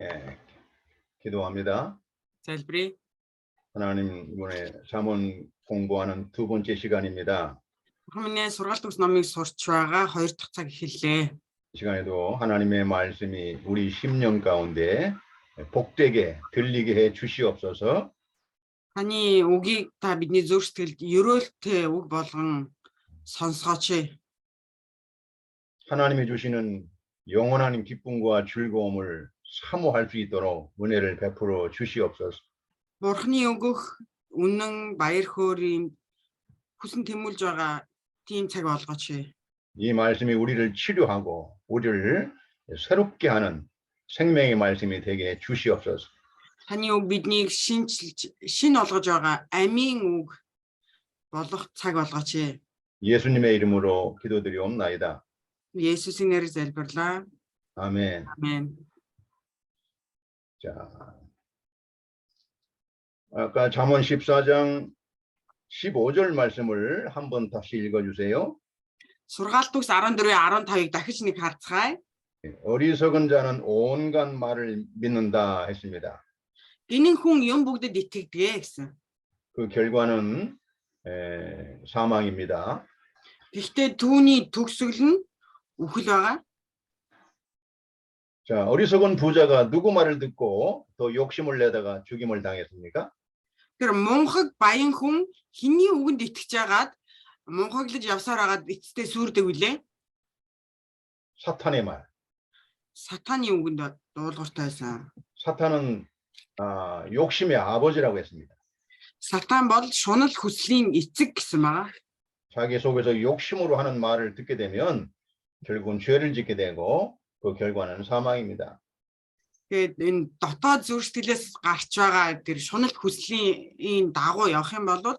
예, 기도합니다. залбирая. 하나님, 이번에 잠언 공부하는 두 번째 시간입니다. Хүмүүний сургаалт төгс номыг сурч байгаа 2 дахь цаг эхэллээ. 이 시간에도 하나님의 말씀이 우리 심령 가운데 복되게 들리게 해 주시옵소서. Таны үгийг та бидний зөв сэтгэлд ерөөлтэй үг болгон сонсгооч. 하나님이 주시는 영원한 기쁨과 즐거움을 사모할 수 있도록 은혜를 베풀어 주시옵소서. Бурхны өгөх үнэн баяр хөөрийн хүсэн тэмүүлж байгаа тийм цаг болгооч. 이 말씀이 우리를 치료하고 우리를 새롭게 하는 생명의 말씀이 되게 해 주시옵소서. Таны үг биднийг шинжилж, шин олгож байгаа амийн үг болох цаг болгооч. 예수님의 이름으로 기도드리옵나이다. 예수스의 нэрээр залбирлаа. 아멘. 아멘. 자, 아까 잠언 14장 15절 말씀을 한번 다시 읽어주세요. Сургаалт төгс 14-ийн 15-ыг дахиж нэг харцгаая. 어리석은 자는 온갖 말을 믿는다 했습니다. Гинэн хүн юм бүгдэд итгэдэг гэсэн. 그 결과는 사망입니다. Гэхдээ түүний төгсгөл нь үхэл байгаа. 자, 어리석은 부자가 누구 말을 듣고 더 욕심을 내다가 죽임을 당했습니까? Тэр мунхаг баян хүн хиний үгэнд итгэж яагаад мунхаглаж явсаар агаад эцэстээ сүрдэг үлээ. 사탄의 말. Сатаны үгэнд дуулууртай байсан. 사탄은 욕심의 아버지라고 했습니다. Сатан бол шунал хүслийн эцэг гэсэн байгаа. 자기 속에서 욕심으로 하는 말을 듣게 되면 결국은 죄를 짓게 되고 그 결과는 사망입니다. Тэгээд энэ дотоод зүрх сэтгэлээс гарч байгаа тэр шунал хүслийн дагуу явах юм бол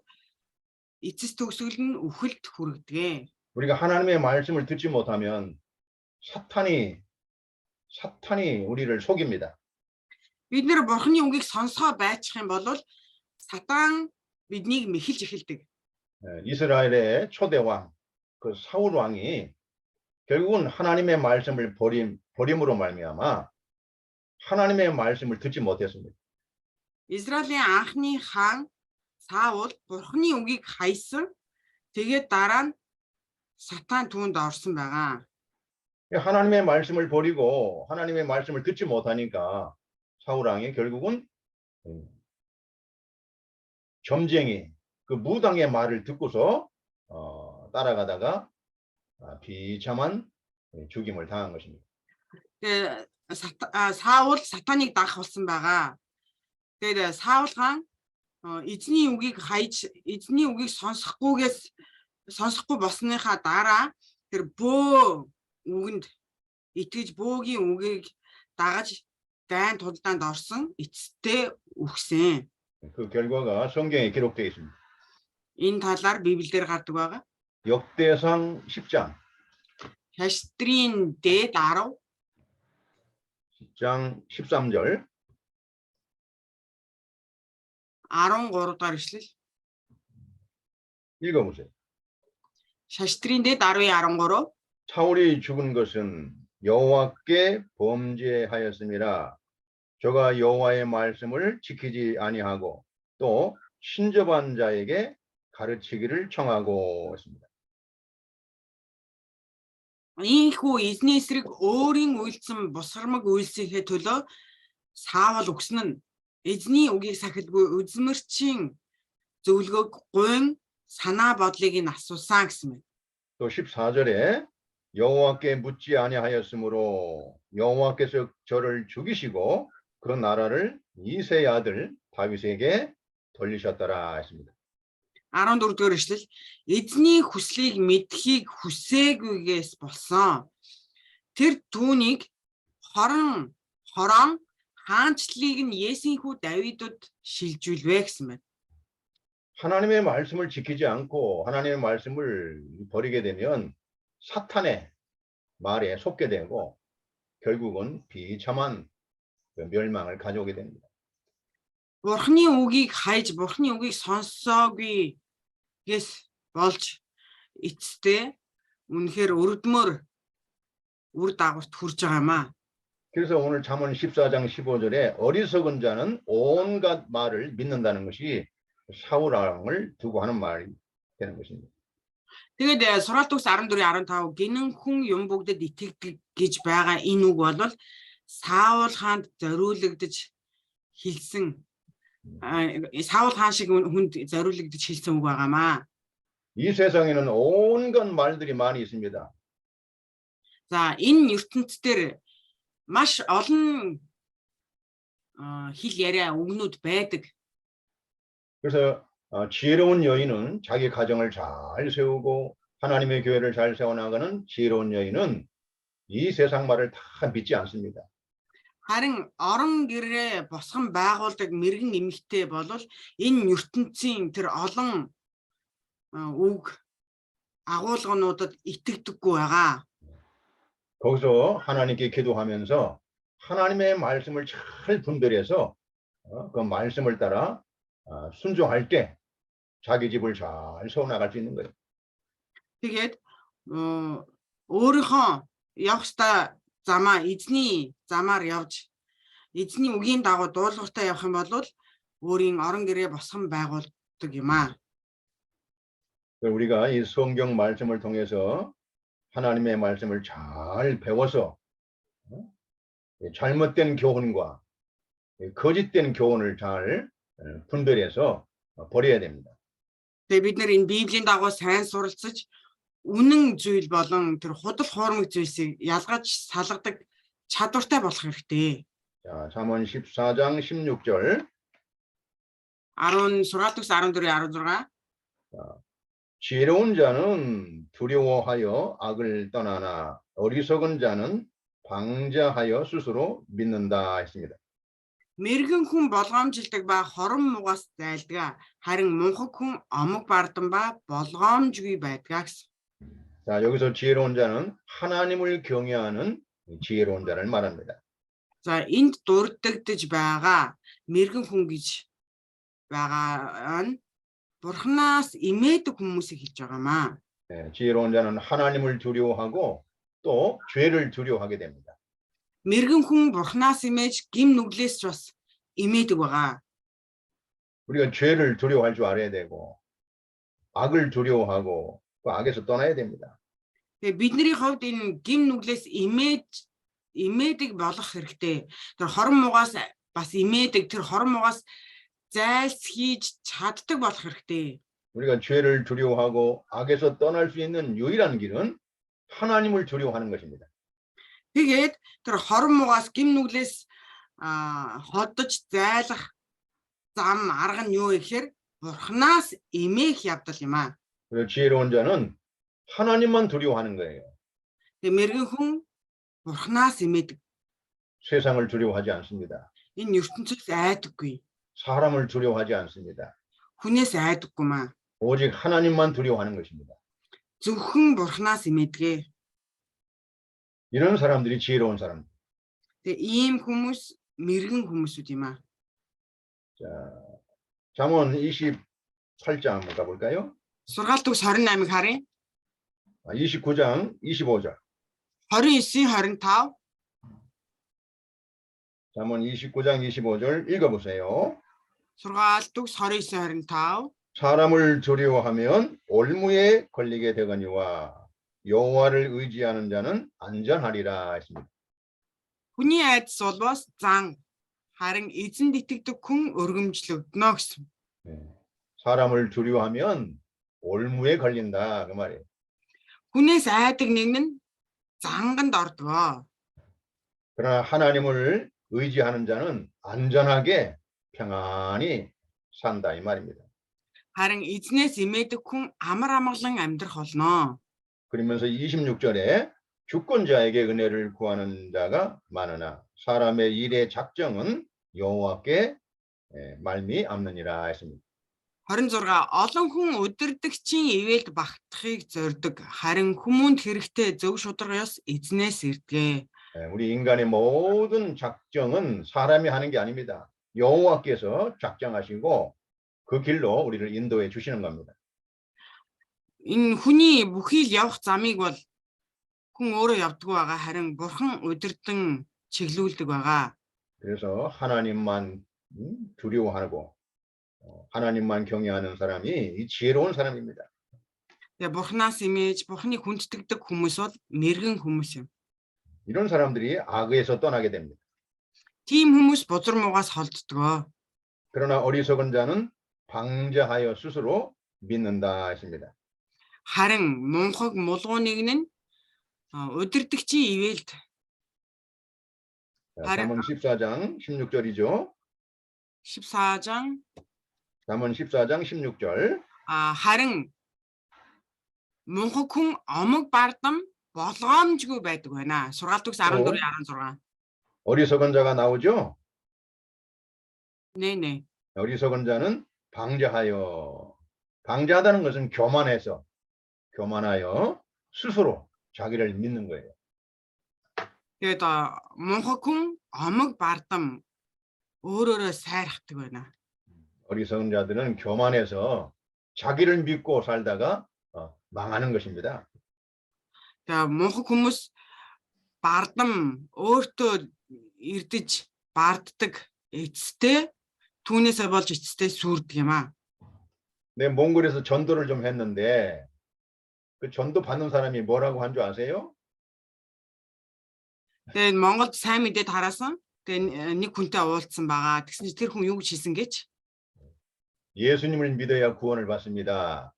эцэс төгсгөл нь үхэлд хүргэдэг. 우리가 하나님의 말씀을 듣지 못하면 사탄이 우리를 속입니다. Бид нэр бурхны үгийг сонсгоо байчих юм бол сатан биднийг мэхэлж эхэлдэг. 이스라엘의 초대왕 그 사울 왕이 결국은 하나님의 말씀을 버림으로 말미암아 하나님의 말씀을 듣지 못했습니다. Израилийн анхны хаан Саул бурхны үгийг хайсан. Тэгээд дараа нь сатан түүнд орсон байгаа. 하나님의 말씀을 버리고 하나님의 말씀을 듣지 못하니까 사울 왕이 결국은 점쟁이 그 무당의 말을 듣고서 따라가다가 비참한 죽임을 당한 것입니다. Саул сатаныг дагах болсон байгаа. Тэгээд Саул хаан эзний үгийг хайж, эзний үгийг сонсохгүй болсныхаа дараа тэр бөө үгэнд итгэж бөөгийн үгийг дагаж дайн тулдаанд орсон, эцэстээ үхсэн. 그 결과가 성경에 기록되어 있습니다. Энэ талаар Библиэлд гардаг байгаа. 역대상 10장. Хаштрын дээд 10 10장 13절. 13 дахь ишлэл. 읽어보세요. Хаштрын дээд 10-13. 사울이 죽은 것은 여호와께 범죄하였음이라. 저가 여호와의 말씀을 지키지 아니하고 또 신접한 자에게 가르치기를 청하고 했습니다. Ийхүү эзний эсрэг өөрийн үйлцэн бусгармаг үйлсийнхээ төлөө Саул өгсөн нь эзний үгийг сахилгүй үзмэрчийн зөвлөгөөг гуйн санаа бодлыг нь асуусан гэсэн мэт. 또 14절에 여호와께 묻지 아니하였으므로 여호와께서 저를 죽이시고 그 나라를 이새의 아들 다윗에게 돌리셨더라 했습니다. 14 дугаар ишлэл эзний хүслийг мэдхийг хүсээгүйгээс болсон. Тэр түүнийг хорон хаанчлалыг нь Есийнхүү Давидуд шилжүүлвэ гэсэн мэт. 하나님의 말씀을 지키지 않고 하나님의 말씀을 버리게 되면 사탄의 말에 속게 되고 결국은 비참한 멸망을 가져오게 됩니다. Бурхны үгийг хайж, бурхны үгийг сонсоогүйгээс болж эцэстээ үнэхээр өрөдмөр үр дагаварт хүрж байгаамаа. 그래서 오늘 잠언 14장 15절에 어리석은 자는 온갖 말을 믿는다는 것이 사울 왕을 두고 하는 말이 되는 것입니다. Тэгээд сургаалт төгс 14 15 гинэн хүн юм бүгдэд итгэдэг гэж байгаа энэ үг бол Саул хаанд зориулагдж хэлсэн Саул хаан шиг хүнд зориулагдж хэлсэн үг байгаамаа. 이 세상에는 온갖 말들이 많이 있습니다. За энэ ертөнцийн дээр маш олон хэл яриа үгнүүд байдаг. 그래서 지혜로운 여인은 자기 가정을 잘 세우고 하나님의 교회를 잘 세워나가는 지혜로운 여인은 이 세상 말을 다 믿지 않습니다. Харин орон гэрээ босгон байгуулдаг мэрэгэн эмэгтэй бол энэ ертөнцийн тэр олон үг агуулгынуудад итгэдэггүй байгаа. 거기서 하나님께 기도하면서 하나님의 말씀을 잘 분별해서 그 말씀을 따라 순종할 때 자기 집을 잘 세워나갈 수 있는 거예요. Тэгээд өөрийнхөө явах ёстой замаа эзний замаар явж эзний үгийн дагуу дуулууртай явах юм бол өөрийн орон гэрээ босгон байгуулдаг юм аа. 우리가 이 성경 말씀을 통해서 하나님의 말씀을 잘 배워서 잘못된 교훈과 거짓된 교훈을 잘 분별해서 버려야 됩니다. Тэгээд бид нар энэ Библийн дагуу сайн суралцаж үнэн зүйл болон тэр худал хуурмаг зүйлсийг ялгаж салгадаг чадвартай болох хэрэгтэй. 자, 잠언 14장 16절. 10 сургаалт төгс 14 16 지혜로운 자는 두려워하여 악을 떠나나 어리석은 자는 방자하여 스스로 믿는다 했습니다. Мэргэн хүн болгоомжилдаг ба хорон муугаас зайлдгаа харин мунхаг хүн омог бардан ба болгоомжгүй байдгаа гэсэн. 자, 여기서 지혜로운 자는 하나님을 경외하는 지혜로운 자를 말합니다. За энд дурддагдж байгаа мэргэн хүн гэж байгаа нь Бурханаас имээдэг хүмүүсийг хэлж байгаамаа. 네, 지혜로운 자는 하나님을 두려워하고 또 죄를 두려워하게 됩니다. Мэргэн хүн Бурханаас имээж гим нүглээс ч бас имээдэг байгаа. 우리가 죄를 두려워할 줄 알아야 되고 악을 두려워하고 그 악에서 떠나야 됩니다. Тэгээ бидний хувьд энэ гим нүглээс имээдэг болох хэрэгтэй. Тэр хорон муугаас бас имээдэг тэр хорон муугаас зайлс хийж чаддаг болох хэрэгтэй. 우리가 죄를 두려워하고 악에서 떠날 수 있는 유일한 길은 하나님을 두려워하는 것입니다. Тэгээд тэр хорон муугаас гим нүглээс ходож зайлах зам арга нь юу гэхээр Бурханаас имээх явдал юм аа. 그리고 지혜로운 자는 하나님만 두려워하는 거예요. Тэгээ мэргэн хүн Бурханаас имээдэг. 세상을 두려워하지 않습니다. Энэ ертөнцөөс айдаггүй. 사람을 두려워하지 않습니다. Хүнээс айдаггүй маа. 오직 하나님만 두려워하는 것입니다. Зөвхөн Бурханаас имээдгээ. 이런 사람들이 지혜로운 사람. Тэгээ ийм хүмүүс мэргэн хүмүүсүүд юм аа. 자, 잠언 28장 한번 가볼까요? Сургаалт төгс 28-ыг харъя. 29장 25절. 29 25 잠언 29장 25절 읽어보세요. сургаалт төгс 29 25 사람을 두려워하면 올무에 걸리게 되거니와 여호와를 의지하는 자는 안전하리라 했습니다. Хүний айдас болвоос зан харин эзэнд итгэдэг хүн өргөмжлөгднө гэсэн. 사람을 두려워하면 올무에 걸린다 그 말이에요. Хүнээс айдаг нэг нь занганд ордгоо. 그러나 하나님을 의지하는 자는 안전하게 평안히 산다 이 말입니다. Харин эзнээс имээдэг хүн амар амгалан амьдрах болно. 그러면서 26절에 주권자에게 은혜를 구하는 자가 많으나 사람의 일의 작정은 여호와께 말미암느니라 했습니다. 26 олон хүн өдөрдөгчийн ивэлд багтахыг зорддог. Харин хүмүүнд хэрэгтэй зөв шударгаас эзнээс ирдэг. 우리 인간의 모든 작정은 사람이 하는 게 아닙니다. 여호와께서 작정하시고 그 길로 우리를 인도해 주시는 겁니다. Энэ хүний бүхий л явах замыг бол хүн өөрөө явдаг байгаа. Харин Бурхан удирдан чиглүүлдэг байгаа. 그래서 하나님만 두려워하고 하나님만 경외하는 사람이 이 지혜로운 사람입니다. Тэгээ бурхнаас имэж бурхныг хүндэтгдэг хүмүүс бол мэрэгэн хүмүүс юм. 이런 사람들이 악에서 떠나게 됩니다. Тийм хүмүүс бузар муугаас холддог. 그러나 어리석은 자는 방자하여 스스로 믿는다 했습니다. Харин мунхаг мулгууныг нь удирдахчийн ивэлд 잠언 14장 16절이죠. 14장 잠언 14장 16절. харин мунхаг хүн омог бардам болгоомжгүй байдаг байна. Сургаалт үгс 14 16. 어리석은 자가 나오죠. 네네. 어리석은 자는 방자하여. 방자하다는 것은 교만하여 스스로 자기를 믿는 거예요. Тэгээд мунхаг хүн омог бардам өөрөөрөө сайрхдаг байна. 어리석은 자들은 교만해서 자기를 믿고 살다가 망하는 것입니다. Тэгээд мунхаг хүмүүс бардам өөртөө ирдэж барддаг эцэстээ түүнээсээ болж эцэстээ сүрдэг юм аа. 네, 몽골에서 전도를 좀 했는데 그 전도 받는 사람이 뭐라고 한 줄 아세요? Тэгээд Монголд сайн мэдээд хараасан. Тэгээд нэг хүнтэй уулзсан байгаа. Тэгсэн чинь тэр хүн юу гэж хэлсэн гэж? 예수님을 믿어야 구원을 받습니다.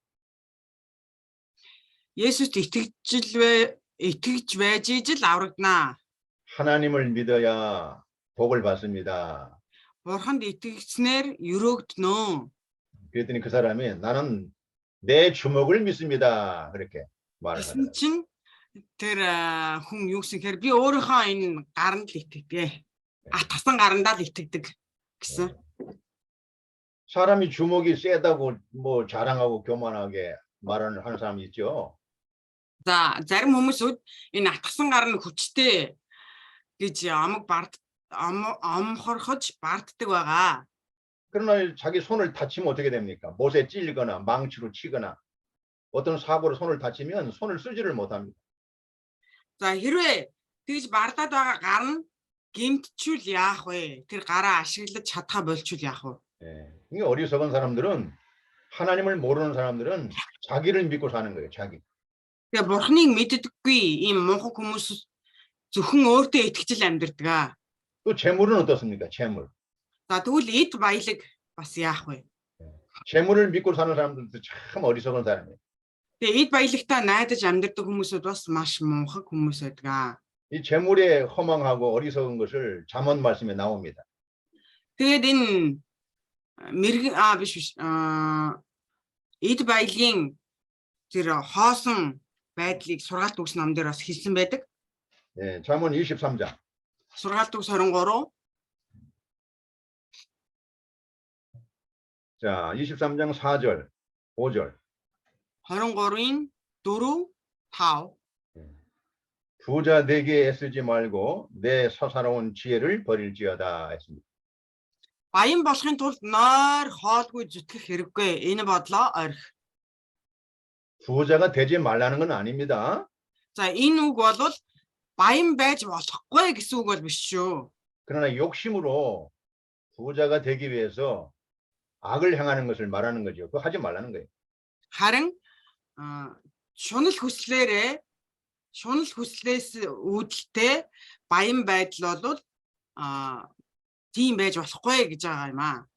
Есүст итгэж байж ижил аврагдана. 하나님을 믿어야 복을 받습니다. Бурханд итгэгчнэр өрөөгднө. 그랬더니 그 사람이 나는 내 주먹을 믿습니다. 그렇게 말을 Тэгсэн 하더라고요. чинь тэр хүн юу гэсэн хэрэг би өөрийнхөө энэ гаранд л итгэдэг. Тасан гарандаа л итгэдэг гэсэн. 사람이 주먹이 세다고 뭐 자랑하고 교만하게 말하는 하는 사람이 있죠. За зарим хүмүүсүүд энэ атгсан гар нь хүчтэй гэж амхорхож барддаг байгаа. 그러나 자기 손을 다치면 어떻게 됩니까? 못에 찔리거나 망치로 치거나 어떤 사고로 손을 다치면 손을 쓰지를 못합니다. За хэрвээ тэгж бардаад байгаа гар нь гэмтчүүл яах вэ? Тэр гараа ашиглаж чадхаа болчүүл яах вэ? 예. 이게 어리석은 사람들은 하나님을 모르는 사람들은 자기를 믿고 사는 거예요. 자기. Тэгээ бурхныг мэддэггүй ийм мунхаг хүмүүс зөвхөн өөртөө итгэж амьдардаг. 또 재물은 어떻습니까? 재물. За тэгвэл эд баялаг бас яах вэ? 재물을 믿고 사는 사람들도 참 어리석은 사람이에요. Тэгээ эд баялагтаа найдаж амьдардаг хүмүүсүүд бас маш мунхаг хүмүүс байдаг. 이 재물에 허망하고 어리석은 것을 잠언 말씀에 나옵니다. Тэгээд энэ мэрэг биш эд баялагын тэр хоосон байдлыг сургаалт үгс ном дээр бас хэлсэн байдаг. 예, 잠언 23장. сургаалт үгс 23. 자, 23장 4절, 5절. 23-인 4, 5. 부자 되게 애쓰지 말고 내 사사로운 지혜를 버릴지어다 했습니다. Баян болохын тулд нойр хоолгүй зүтгэх хэрэггүй. Энэ бодлоо орхи. 부자가 되지 말라는 건 아닙니다. За энэ үг бол баян байж болохгүй гэсэн үг бол биш шүү. 그러나 욕심으로 부자가 되기 위해서 악을 행하는 것을 말하는 거죠. 그거 하지 말라는 거예요. Харин шунал хүслээс үүдэлтэй баян байдал бол тийм байж болохгүй гэж байгаа юм аа.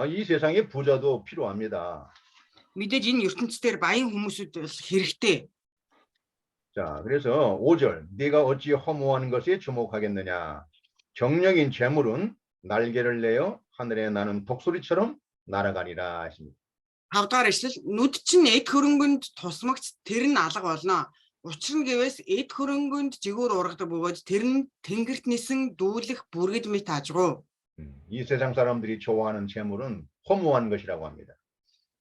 이 세상에 부자도 필요합니다. Мэдээж энэ ертөнцийн баян хүмүүсүүд хэрэгтэй. 자, 그래서 5절. 네가 어찌 허무한 것에 주목하겠느냐. 정령인 재물은 날개를 내어 하늘에 나는 독수리처럼 날아가리라 하십니다. 5-р эшлэл нүд чинь эд хөрөнгөнд тусмагц тэр нь алга болно. Учир нь гэвээс эд хөрөнгөнд жигүүр ургадаг бөгөөд тэр нь тэнгэрт нисэн дүүлэх бүргэд мэт ажгүй. 이 세상 사람들이 좋아하는 재물은 허무한 것이라고 합니다.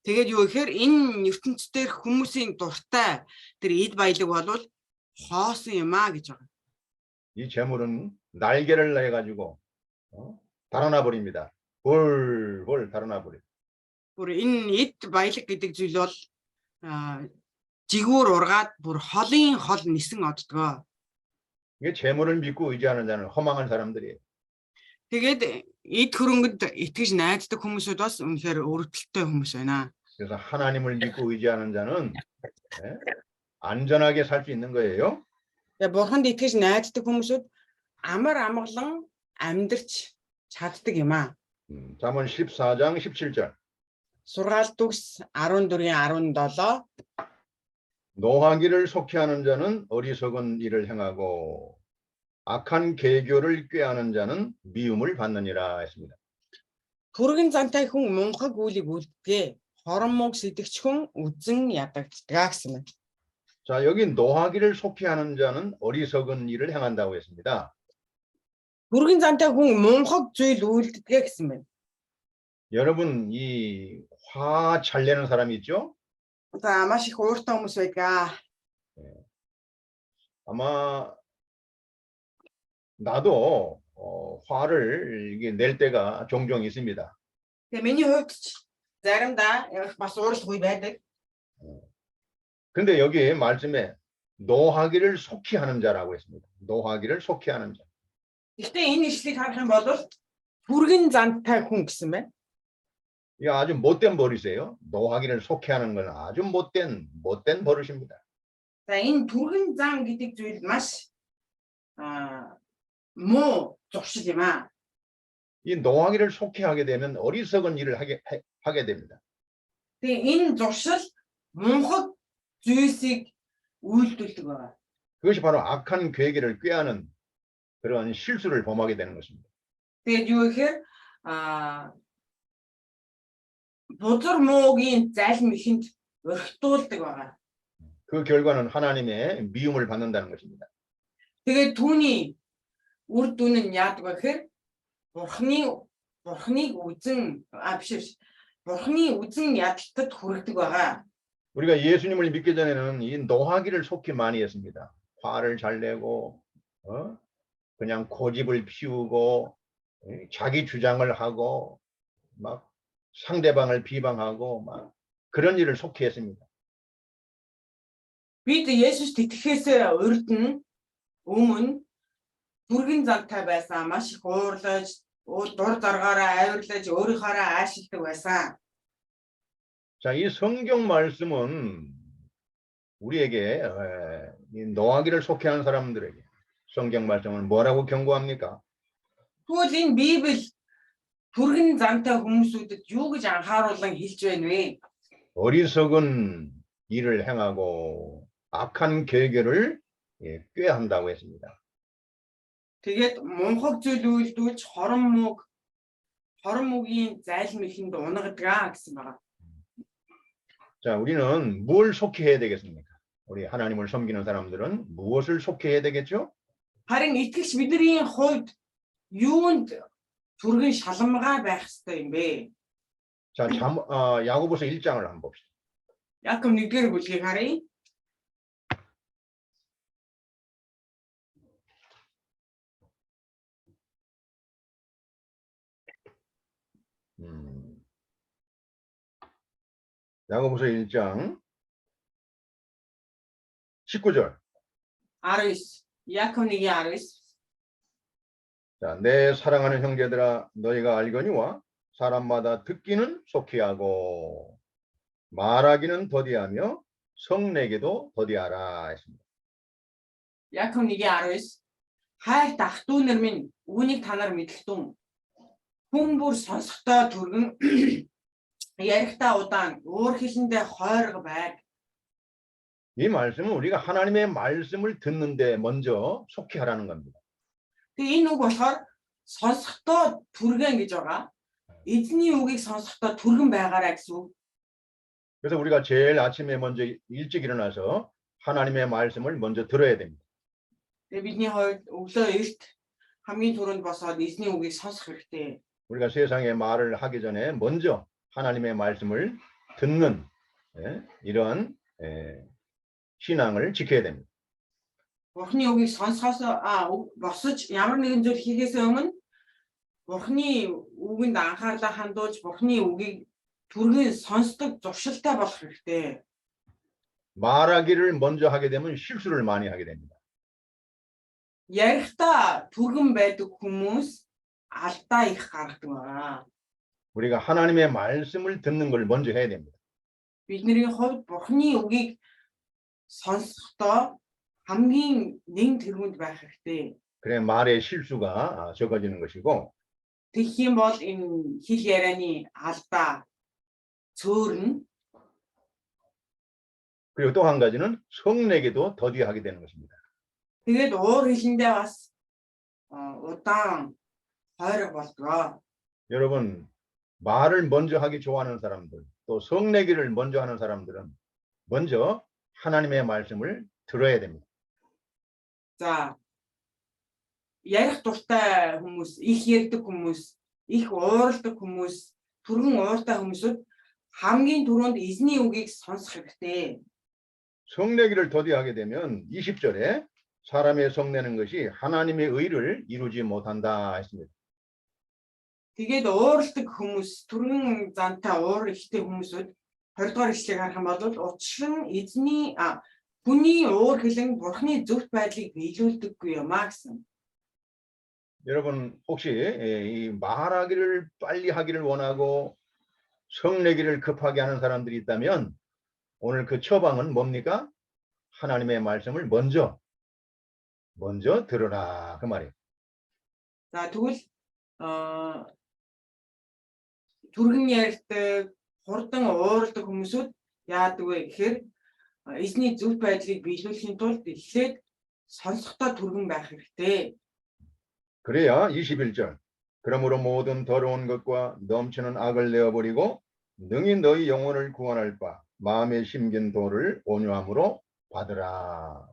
Тэгээд юу гэхээр энэ ертөнцийн хүмүүсийн дуртай тэр эд баялаг бол хоосон юм а гэж байгаа. 이 재물은 날개를 내 가지고 달아나 버립니다. 벌벌 달아나 버려. Бүр энэ эд баялаг гэдэг зүйл бол жигүүр ургаад бүр холын хол нисэн оддгоо. 이게 재물을 믿고 의지하는 자는 허망한 사람들이에요. Тэгээд эд хөрөнгөд итгэж найддаг хүмүүсүүд бас үнэхээр өрөвдөлттэй хүмүүс байна. 그래서 하나님을 믿고 의지하는 자는 예, 안전하게 살 수 있는 거예요. Тэгээд бурханд итгэж найддаг хүмүүсүүд амар амгалан амьдрч чаддаг юм аа. 잠언 14장 17절. Сургаал төгс 14-17 노하기를 속히하는 자는 어리석은 일을 행하고 악한 계교를 꾀하는 자는 미움을 받느니라 했습니다. Хүргэн зантай хүн мунхаг үйлийг үлдгээ. Хорон мог сэтгч хүн үзэн ядагддаг гэсэн юм. 자, 여기 노하기를 속히하는 자는 어리석은 일을 행한다고 했습니다. Хүргэн зантай хүн мунхаг зүйл үлддэг гэсэн юм. 여러분, 이 화 잘 내는 사람이 있죠? За маш их ууртай хүмүүс байдаг. 아마 나도 화를 이게 낼 때가 종종 있습니다. Тэгээ миний хувьд ч заримдаа бас уурлах үе байдаг. 근데 여기 말씀에 노하기를 속히 하는 자라고 했습니다. 노하기를 속히 하는 자. Гэхдээ энэ ишлийг харах юм бол хүргэн зантай хүн гэсэн байна. 이거 아주 못된 버릇이에요. 노하기를 속히 하는 건 아주 못된 버릇입니다. За энэ түргэн зан гэдэг зүйл маш муу зуршил юм аа. 이 노하기를 속히 하게 되면 어리석은 일을 하게 됩니다. Тэгээ энэ зуршил мунхаг зүйлсийг үйлдүүлдэг байна. 그것이 바로 악한 계기를 꾀하는 그런 실수를 범하게 되는 것입니다. Тэгээд юу гэхээр бузар муугийн залим ихэнд өрхтүүлдэг байна. 그 결과는 하나님의 미움을 받는다는 것입니다. Тэгээд түүний үр дүн нь яадаг вэ гэхээр бурхны үзэн ядалтад хүрэгдэг байгаа. 우리가 예수님을 믿기 전에는 이 노하기를 속히 많이 했습니다. 화를 잘 내고 그냥 고집을 피우고 자기 주장을 하고 막 상대방을 비방하고 막 그런 일을 속히 했습니다. Бид Есүст итгэхээс өмнө түргэн зантай байсан, маш их уурлаж, дур даргаараа авирлаж, өөрийнхөө аашилдаг байсан. 자, 이 성경 말씀은 우리에게 이 노하기를 속히 하는 사람들에게 성경 말씀은 뭐라고 경고합니까? Тэгвэл энэ Библи түргэн зантай хүмүүсүүдэд юу гэж анхааруулan хэлж байна вэ? 어리석은 일을 행하고 악한 계교를 꾀한다고 했습니다. Тэгээд мунхаг зүйл үйлдүүлж хорон мөгийн зайлм ихэнд унагадаг гэсэн байна. 자, 우리는 뭘 속히 해야 되겠습니까? 우리 하나님을 섬기는 사람들은 무엇을 속히 해야 되겠죠? Харин итгэгч бидний хувьд юунд түргэн шалмгаа байх ёстой юм бэ? 자, 야고보서 1장을 한번 봅시다. Яаков 1-р бүлгийг харъя. 야고보서 1장 19절. 19. Яаков 1-19. 자, 내 사랑하는 형제들아 너희가 알거니와 사람마다 듣기는 속히 하고 말하기는 더디하며 성내기도 더디하라 했습니다. Яаков 1-19. Хайрт ах дүү нар минь үүнийг та нар мэдлэгтэн. Хүн бүр сонсохдоо түргэн ярихдаа удаан өөр хэлэндээ хойрог байг. 이 말씀은 우리가 하나님의 말씀을 듣는데 먼저 속히 하라는 겁니다. Тэгээ энэ үг болохоор сонсохдоо түргэн гэж байгаа. Эзний үгийг сонсохдоо түргэн байгаарай гэсэн үг. 그래서 우리가 제일 아침에 먼저 일찍 일어나서 하나님의 말씀을 먼저 들어야 됩니다. Тэгээ бидний хувьд өглөө эрт хамгийн түрүүнд босоод эзний үгийг сонсох хэрэгтэй. 우리가 세상에 말을 하기 전에 먼저 하나님의 말씀을 듣는 이러한 신앙을 지켜야 됩니다. Бурхны үгийг сонсохоос босож ямар нэгэн зүйл хийхээс өмнө Бурхны үгэнд анхаарлаа хандуулж Бурхны үгийг түргэн сонсдог зуршилтай болох хэрэгтэй. 말하기를 먼저 하게 되면 실수를 많이 하게 됩니다. ярихдаа түргэн байдаг хүмүүс алдаа их гаргадаг байна. 우리가 하나님의 말씀을 듣는 걸 먼저 해야 됩니다. Бидний хувьд Бурхны үгийг сонсохдоо хамгийн нэн тэргуунд байх хэрэгтэй. 그래 말의 실수가 적어지는 것이고 Тэгэх юм бол энэ хэл ярианы алдаа цөөрнө. 그리고 또 한 가지는 성내기도 더디하게 되는 것입니다. Тэгээд уур хэлэндээ бас удаан хойрог болдгоо. 여러분 말을 먼저 하기 좋아하는 사람들 또 성내기를 먼저 하는 사람들은 먼저 하나님의 말씀을 들어야 됩니다. За ярих дуртай хүмүүс, их ярьдаг хүмүүс, их уурладаг хүмүүс, түргэн ууртай хүмүүсүүд хамгийн түрүүнд эзний үгийг сонсох хэрэгтэй. 성내기를 더디하게 되면 20절에 사람의 성내는 것이 하나님의 의를 이루지 못한다 했습니다. Тэгээд уурладаг хүмүүс, түргэн зантай уур ихтэй хүмүүсүүд 20 дугаар ишлэгийг харах юм бол учир нь эзний хүний уур хэлэн Бурхны зөвхт байдлыг биелүүлдэггүй юмаа гэсэн. 여러분 혹시 이 말하기를 빨리 하기를 원하고 성내기를 급하게 하는 사람들이 있다면 오늘 그 처방은 뭡니까? 하나님의 말씀을 먼저 들으라 그 말이에요. За тэгвэл түргэн ярьдаг, хурдан уурладаг хүмүүсүүд яадаг вэ гэхээр эзний зөвхт байдлыг биелүүлэхийн тулд эхлээд сонсохдоо түргэн байх хэрэгтэй. 그래야 21절 그러므로 모든 더러운 것과 넘치는 악을 내어버리고 능히 너희 영혼을 구원할 바 마음에 심긴 도를 온유함으로 받으라.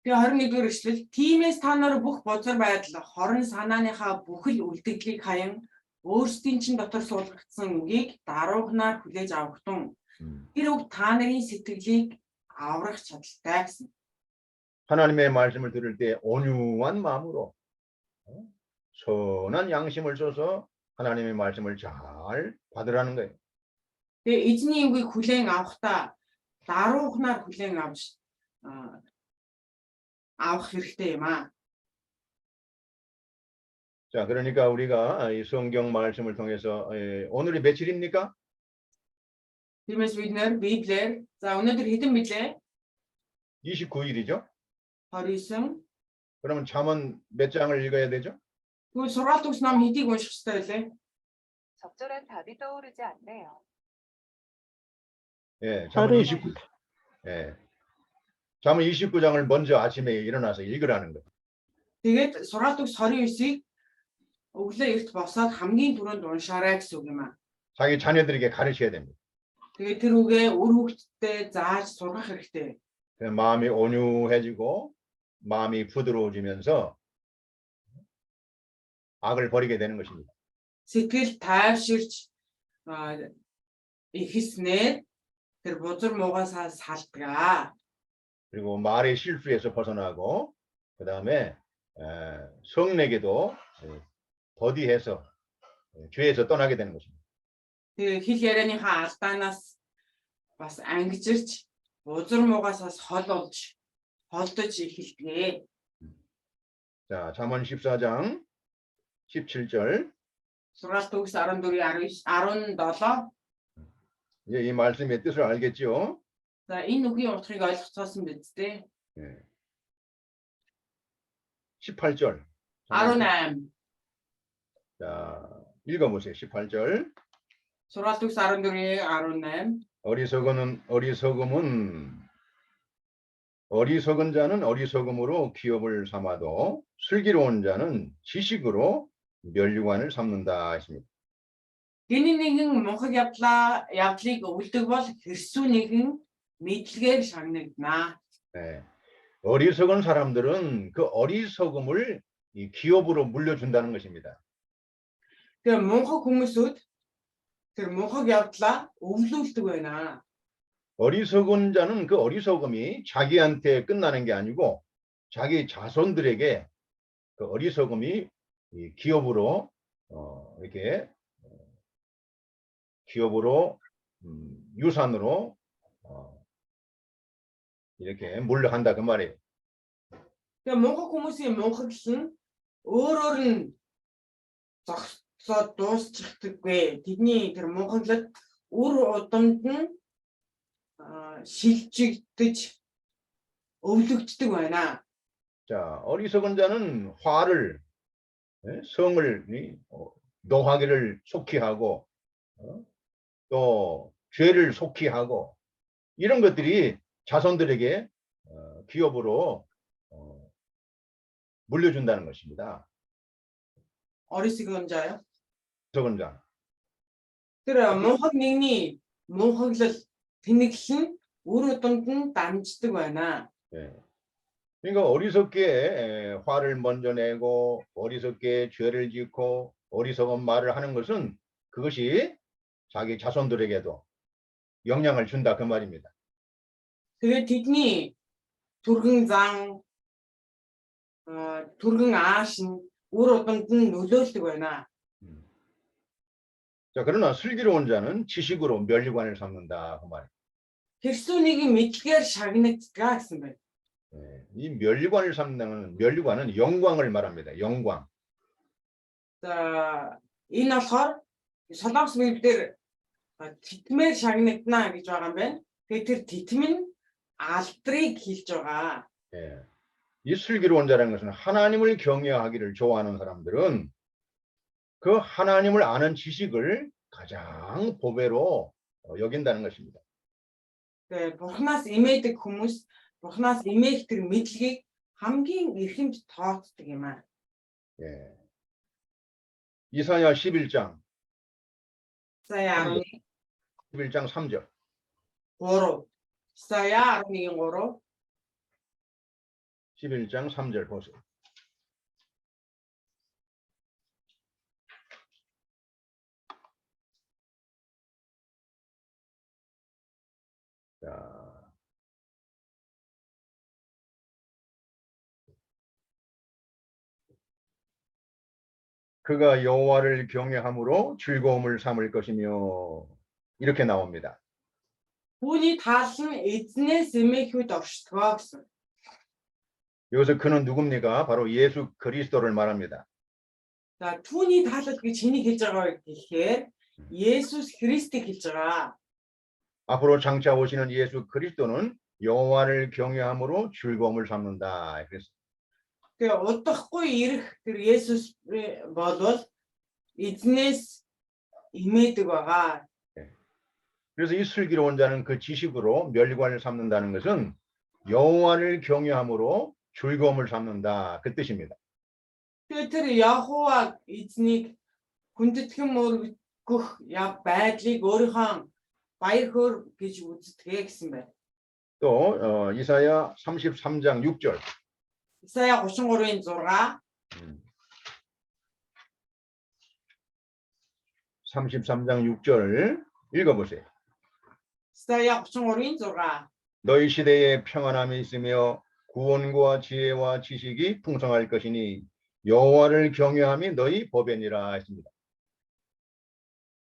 Тэгээ 21-р эшлэл тиймээс та нар бүх бузар байдал хорон санааныхаа бүхэл үлдэгдлийг хаян өөрсдийн чинь дотор суулгагдсан үгийг даруухнаар хүлээж авахтун. Тэр үг та нарын сэтгэлийг аврах чадaltaй гэсэн. 하나님의 말씀을 들을 때 온유한 마음으로 선한 양심을 써서 하나님의 말씀을 잘 받으라는 거예요. Тэгээ эзний үгийг хүлээн авахдаа даруухнаар хүлээн авах хэрэгтэй юм аа. 자, 그러니까 우리가 이 성경 말씀을 통해서 오늘이 며칠입니까? Тиймээс бид нэр Библиэр за өнөөдөр хэдэн билээ? 29일이죠. 29. 그러면 잠언 몇 장을 읽어야 되죠? Тэгвэл сургаалт өгс ном хэдийг унших ёстой вэ? 적절한 답이 떠오르지 않네요. 예, 잠언 29. 예. 잠언 29장을 먼저 아침에 일어나서 읽으라는 거예요. Тэгээд сургаалт өгс 29-ыг өглөө эрт босоод хамгийн түрүүнд уншаарай гэсэн үг юм аа. 자기 자녀들에게 가르쳐야 됩니다. Тэгээд тэр үгээ үр хүүхдэд зааж сургах хэрэгтэй. 마음이 온유해지고 마음이 부드러워지면서 악을 버리게 되는 것입니다. Сэтгэл тайвширч ихэснээр тэр бузар муугасаа салдгаа. 그리고 말의 실수에서 벗어나고 그 다음에 성내게도 더디해서 죄에서 떠나게 되는 것입니다. Тэр хэл ярианыхаа алдаанаас бас ангижирч бузар муугасаас холдож эхэлдэг. 자, 잠언 14장 17절. сургаалт өгс 14, 17. 이제 이 말씀의 뜻을 알겠죠? За энэ үгийн утгыг ойлгоцсон биз дээ. 18절. 18. 자, 읽어보세요. 18절. сургаалт өгс 14, 18. 어리석은 자는 어리석음으로 기업을 삼아도 슬기로운 자는 지식으로 면류관을 삼는다 했습니다. Гэнэ нэгэн мунхаг явдлыг өвлдөг бол хэрсүү нэгэн мэдлэгээр шагнагдана. 네. 어리석은 사람들은 그 어리석음을 이 기업으로 물려준다는 것입니다. Тэр мунхаг хүмүүсүүд тэр мунхаг явдлаа өвлүүлдэг байна. 어리석은 자는 그 어리석음이 자기한테 끝나는 게 아니고 자기 자손들에게 그 어리석음이 이 기업으로 이렇게 기업으로 유산으로 이렇게 물려간다 그 말이에요. Тэгээ мунхаг хүмүүсийн мунхаглал нь өөрөөр нь зогсоод дуусчихдаггүй. Тэдний тэр мунхаглал үр удамд нь шилжигдэж өвлөгддөг байна. 자, 어리석은 자는 화를, 성을, 노하기를 속히 하고, 또 죄를 속히 하고, 이런 것들이 자손들에게 기업으로 물려준다는 것입니다. 어리석은 자요. 어리석은 자. Тэр мунхаг нэгний мунхаглал тэнэглэл нь үр удамд нь дамждаг байна. 예. 그러니까 어리석게 화를 먼저 내고 어리석게 죄를 짓고 어리석은 말을 하는 것은 그것이 자기 자손들에게도 영향을 준다 그 말입니다. Тэгээд тэдний түргэн зан түргэн ааш нь үр удамд нь нөлөөлдөг байна. 자, 그러나 슬기로운 자는 지식으로 면류관을 삼는다 그 말. Хэрсүүнийг мэдлэгээр шагнагддаг гэсэн байна. 이 면류관을 삼는 면류관은 영광을 말합니다. 영광. За энэ болохоор Солонгос библиэр титмээр шагнагдана гэж байгаа юм байна. Тэгээд тэр титм нь алдрыг хэлж байгаа. 예. 이 슬기로운 자라는 것은 하나님을 경외하기를 좋아하는 사람들은 그 하나님을 아는 지식을 가장 보배로 여긴다는 것입니다. Тэгээд Бурханаас имээдэг хүмүүс Бурханаас имээх тэр мэдлэгийг хамгийн эрхэмж тооцдог юм аа. 예. 이사야 11장 Исая 11장 3절. 3. Исая 11:3. 11장 3절 보세요. 자. 그가 여호와를 경외함으로 즐거움을 삼을 것이며 이렇게 나옵니다. Түүний таалан эзнээс эмээхүйд оршдгоо гэсэн. 여기서 그는 누굽니까? 바로 예수 그리스도를 말합니다. За түүний таалал гэж хэнийг хэлж байгаа вэ гэхээр Есүс Христийг хэлж байгаа. 앞으로 장차 오시는 예수 그리스도는 여호와를 경외함으로 즐거움을 삼는다. 그래서 Тэгээ удахгүй ирэх тэр Есүс болвол эзнээс имээдэг байгаа. 그래서 이 슬기로운 자는 그 지식으로 면류관을 삼는다는 것은 여호와를 경외함으로 즐거움을 삼는다. 그 뜻입니다. Тэгээ тэр Яхова эзнийг хүндэтгэн мөргөх байдлыг өөрийнхөө баяр хөөр гэж үздэг гэсэн байна. 또 이사야 33장 6절. Исая 33-ийн 6. 33장 6절 읽어보세요. Исая 33-ийн 6. 너희 시대에 평안함이 있으며 구원과 지혜와 지식이 풍성할 것이니 여호와를 경외함이 너희 법이니라 했습니다.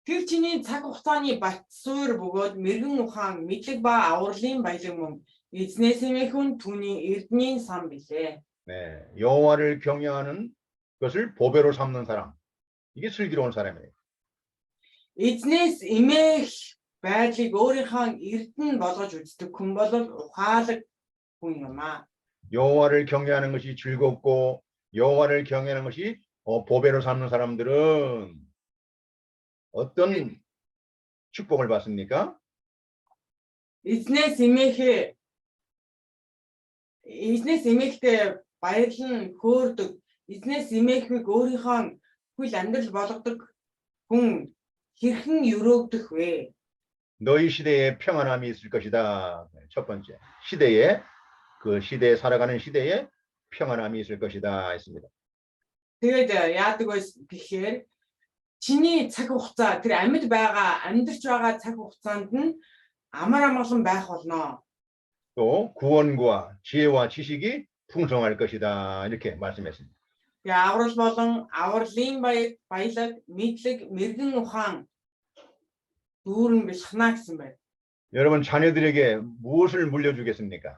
Тэр чиний цаг хугацааны бат суур бөгөөд мэрэгэн ухаан мэдлэг ба авралын баялаг мөн эзнээс эмээхүн түүний эрдний сан билээ. 네, 여호와를 경외하는 것을 보배로 삼는 사람. 이게 슬기로운 사람이에요. Эзнээс эмээх байдлыг өөрийнхөө эрдэнэ болгож үздэг хүн бол ухаалаг хүн юм аа. 여호와를 경외하는 것이 즐겁고 여호와를 경외하는 것이 보배로 삼는 사람들은 어떤 축복을 받습니까? Эзнээс эмээхтэй баярлан хөөрдөг. Эзнээс эмээхийг өөрийнхөө хөл амьдрал болгодог хүн хэрхэн өрөөгдөх вэ? 너희 시대에 평안함이 있을 것이다. 첫 번째, 시대에 그 시대에 살아가는 시대에 평안함이 있을 것이다 했습니다. Тэгээд яадаг вэ гэхээр чиний цаг хугацаа тэр амьд байгаа амьдарч байгаа цаг хугацаанд нь амар амгалан байх болно. 또 구원과 지혜와 지식이 풍성할 것이다. 이렇게 말씀했습니다. Тэгээ аврал болон авралын баялаг мэдлэг мэрэгэн ухаан дүүрэн бэлхнаа гэсэн байна. 여러분 자녀들에게 무엇을 물려주겠습니까?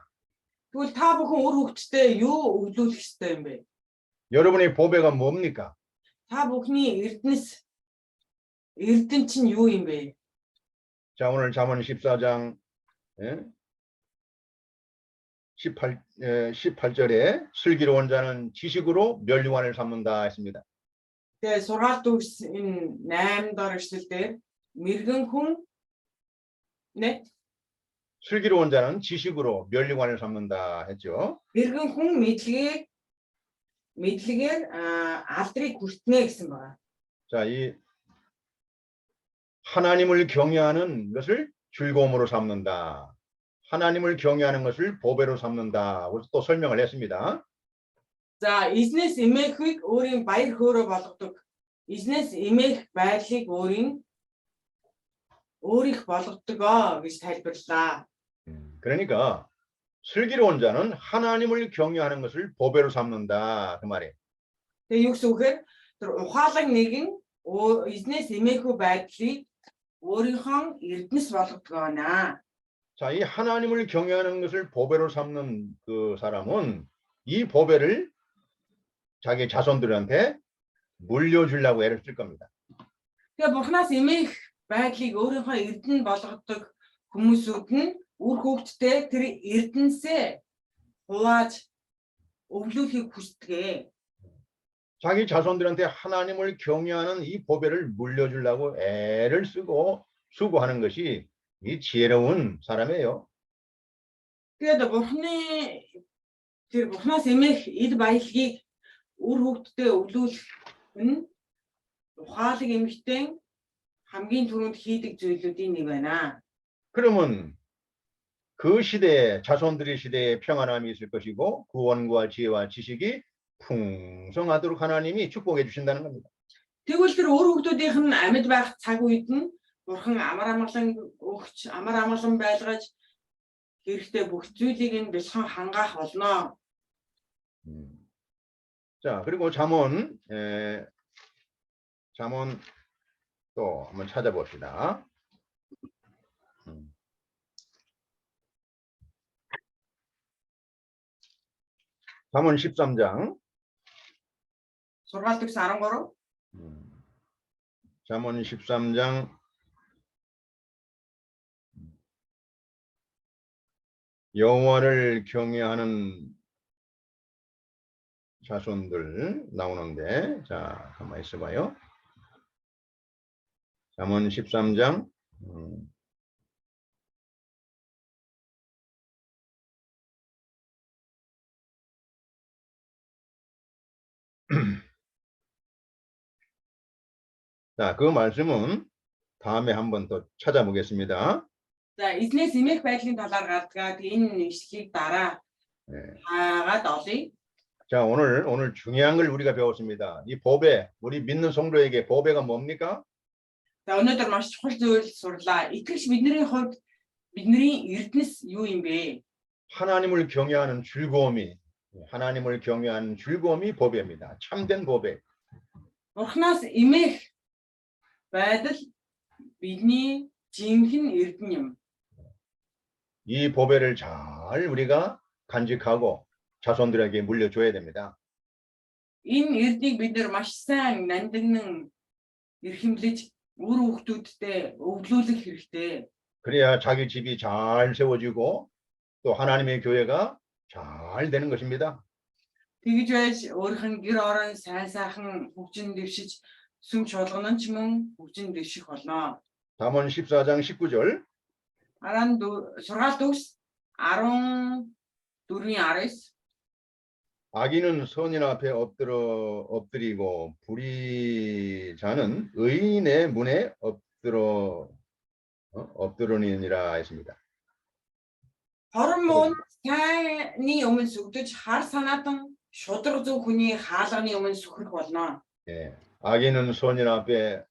Тэгвэл та бүхэн өөр хүүхдтэй юу өглөөлөх ёстой юм бэ? 여러분의 보배가 뭡니까? Та бүхний эрдэнэ чинь юу юм бэ? 자, 오늘 잠언 14장 18절에 슬기로운 자는 지식으로 면류관을 삼는다 했습니다. Тэгээ сургаалт үгс энэ 8 дор эшлэлдэр мэрэгэн хүн нэ 슬기로운 자는 지식으로 면류관을 삼는다 했죠. мэрэгэн хүн мэдлэгээр алдрыг хүртнэ гэсэн байна. 자, 이 하나님을 경외하는 것을 즐거움으로 삼는다. 하나님을 경외하는 것을 보배로 삼는다. 하고 또 설명을 했습니다. За эзнээс эмээхийг өөрийн баяр хөөрөө болгодог. Эзнээс эмээх байдлыг өөрийнх болгодогоо гэж тайлбарлаа. 그러니까 슬기로운 자는 하나님을 경외하는 것을 보배로 삼는다. 그 말이에요. Тэгээ юу гэсэн үг вэ? Тэр ухаалаг нэгэн эзнээс эмээхүү байдлыг өөрийнхөө эрдэнэс болгодог наа. 자, 이 하나님을 경외하는 것을 보배로 삼는 그 사람은 이 보배를 자기 자손들한테 물려주려고 애를 쓸 겁니다. Тэгээ бурхнаас эмээх байдлыг өөрийнхөө эрдэнэ болгодог хүмүүсүүд нь үр хөвгтдээ тэр эрдэнэсээ хувааж өвлүүлэхийг хүсдэг. 자기 자손들한테 하나님을 경외하는 이 보배를 물려주려고 애를 쓰고 수고하는 것이 이 지혜로운 사람이에요. Тэгээд бурхнаас эмээх эд баялагийг үр хөвгтдээ өвлүүлэх нь ухаалаг эмэгтэй хамгийн түрүүнд хийдэг зүйлүүдийн нэг байна. 그러면 그 시대에 자손들의 시대에 평안함이 있을 것이고 구원과 지혜와 지식이 풍성하도록 하나님이 축복해 주신다는 겁니다. Тэгвэл тэр өөр хүүхдүүдийнх нь амьд байх цаг үед нь бурхан амар амгалан өгч амар амгалан байлгаж хэрэгтэй бүх зүйлийг нь бэлхэн хангаах болно. 자, 그리고 잠언 또 한번 찾아봅시다. 잠언 13장. Сургаалт 13. 잠언 13장 '여호와를 경외하는 자손들' 나오는데, 자, 가만히 있어봐요. 잠언 13장 '자, 그 말씀은 다음에 한번 더 찾아보겠습니다. За эзнээс эмээх байдлын талаар гардаг энэ ишлэлийг дараа хаагаад олъё. 자, 오늘 중요한 걸 우리가 배웠습니다. 이 보배, 우리 믿는 성도에게 보배가 뭡니까? За өнөөдөр маш чухал зүйл сурлаа. Итгэгч бидний хувьд бидний эрдэнэс юу юм бэ? 하나님을 경외하는 즐거움이 보배입니다. 참된 보배. Бурхнаас эмээх байдал бидний жинхэнэ эрдэнэ юм. 이 보배를 잘 우리가 간직하고 자손들에게 물려줘야 됩니다. Энэ эрднийг бид нэр маш сайн нандинан эрхэмлэж үр хүүхдүүдтэй өвлүүлэх хэрэгтэй. 그래야 자기 집이 잘 세워지고 또 하나님의 교회가 잘 되는 것입니다. Тэгж байж өөрийнх нь гэр орон сайн сайхан хөгжин дэвшиж сүм чуулган нь ч мөн хөгжин дэвших болно. 잠언 14장 19절. Сургаалт үгс 14-19. 악인은 선인 앞에 엎드리고 불의자는 의인의 문에 엎드러니니라 했습니다. Хорон муу сайнны өмнө сүгдэж хар санаатан шудраг зөв хүний хаалганы өмнө сүхрэх болно. 예, 악인은 선인 앞에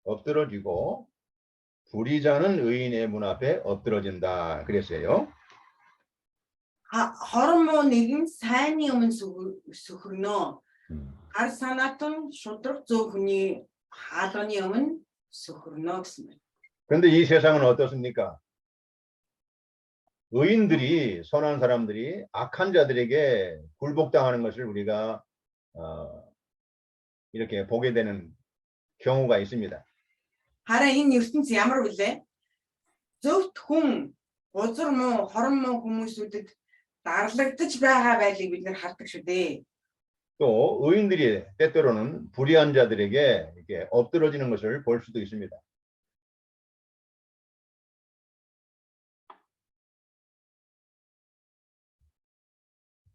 엎드러지고 불의자는 의인의 문 앞에 엎드러진다 그랬어요. Хорон муу нэгэн сайнны өмнө сүхрнө. Хар санаатан шудраг зөв хүний хаалганы өмнө сүхрнө гэсэн байна. 그런데 이 세상은 어떻습니까? 의인들이 선한 사람들이 악한 자들에게 굴복당하는 것을 우리가 이렇게 보게 되는 경우가 있습니다. Хараа энэ ертөнц ямар вүлээ? Зөвхт хүн бузар муу, хорон муу хүмүүсүүдэд дарлагдаж байгаа байлыг бид нэр хардаг шүү дээ. 또 의인들이 때때로는 불의한 자들에게 이렇게 엎드러지는 것을 볼 수도 있습니다.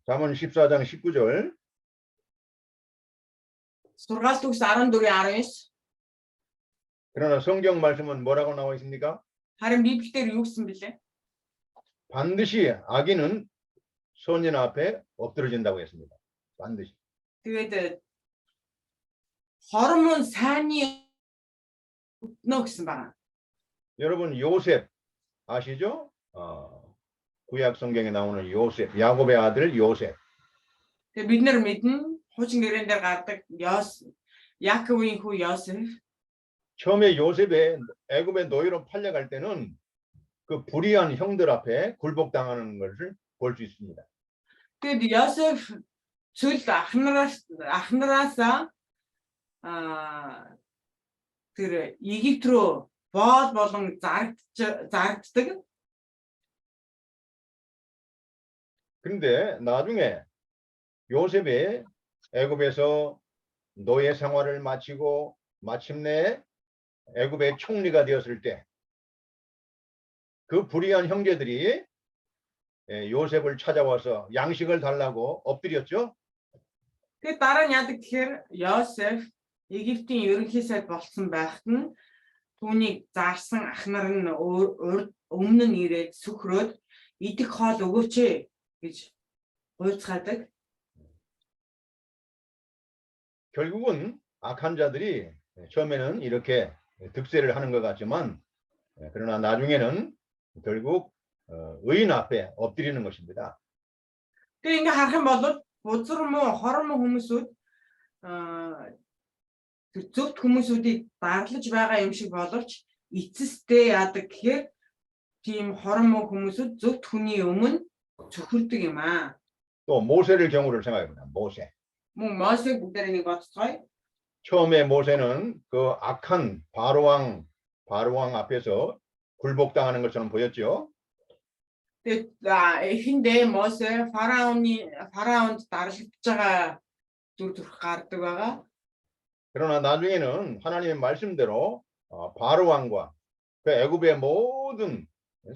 잠언 14장 19절. Сургаалт төгс 14:19. 그러나 성경 말씀은 뭐라고 나와 있습니까? Харин Библиэлд юу гэсэн бэлээ? 반드시 악인은 선인 앞에 엎드러진다고 했습니다. 반드시. Тэгээд хорон муу сайнны өднө гэсэн байна. 여러분 요셉 아시죠? 구약 성경에 나오는 요셉, 야곱의 아들 요셉. Тэгээд бид нар мэднэ хуучин гэрэн дээр гардаг Яаковын хүү Йосеф. 처음에 요셉의 애굽의 노예로 팔려갈 때는 그 불의한 형들 앞에 굴복당하는 것을 볼 수 있습니다. Тэгээд Йосеф цүл ахнараасаа тэр Египт рүү боол болон зарагддаг. 그런데 나중에 요셉이 애굽에서 노예 생활을 마치고 마침내 애굽의 총리가 되었을 때 그 불의한 형제들이 요셉을 찾아와서 양식을 달라고 엎드렸죠. Тэгээд дараа нь яадаг гэхээр Йосеф Египтийн ерөнхий сайд болсон байхад нь түүнийг зарсан ах нар нь өмнө нь ирээд сүхрөөд идэх хоол өгөөч гэж гуйцгаадаг. 결국은 악한 자들이 처음에는 이렇게 득세를 하는 것 같지만 그러나 나중에는 결국 의인 앞에 엎드리는 것입니다. Тэгээд ингээ харах юм бол бузар муу хорон муу хүмүүсүүд тэр зөвхт хүмүүсүүдийг дарлаж байгаа юм шиг боловч эцэстээ яадаг гэхээр тийм хорон муу хүмүүсүүд зөвхт хүний өмнө цөхөрдөг юм аа. 또 모세를 경우를 생각해봅니다. 모세. Мөн Мосег бүгдээр нэг бодцгоё. 처음에 모세는 그 악한 바로왕 앞에서 굴복당하는 것처럼 보였죠. Тэгээд эхэндээ Мосе фараонд дарлагдж байгаа зүр төрх гардаг байгаа. 그러나 나중에는 하나님의 말씀대로 바로왕과 그 애굽의 모든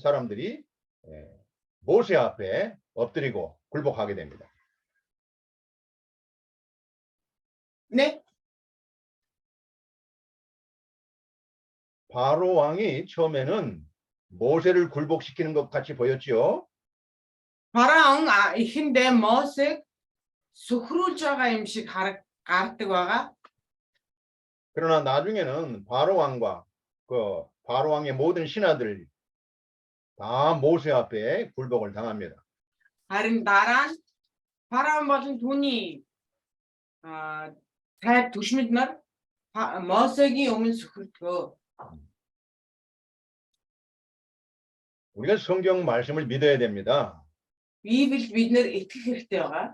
사람들이 모세 앞에 엎드리고 굴복하게 됩니다. 네. 바로 왕이 처음에는 모세를 굴복시키는 것 같이 보였지요. Фараон эхэндээ Мосег сүхрүүлж байгаа юм шиг гардаг байгаа. 그러나 나중에는 바로 왕과 그 바로 왕의 모든 신하들 다 모세 앞에 굴복을 당합니다. Харин дараа нь фараон болон түүний тайд түшмэд нар Мосегийн өмнө сүхэрдгөө. 우리가 성경 말씀을 믿어야 됩니다. Библиэд бид нэр итгэх хэрэгтэй байгаа.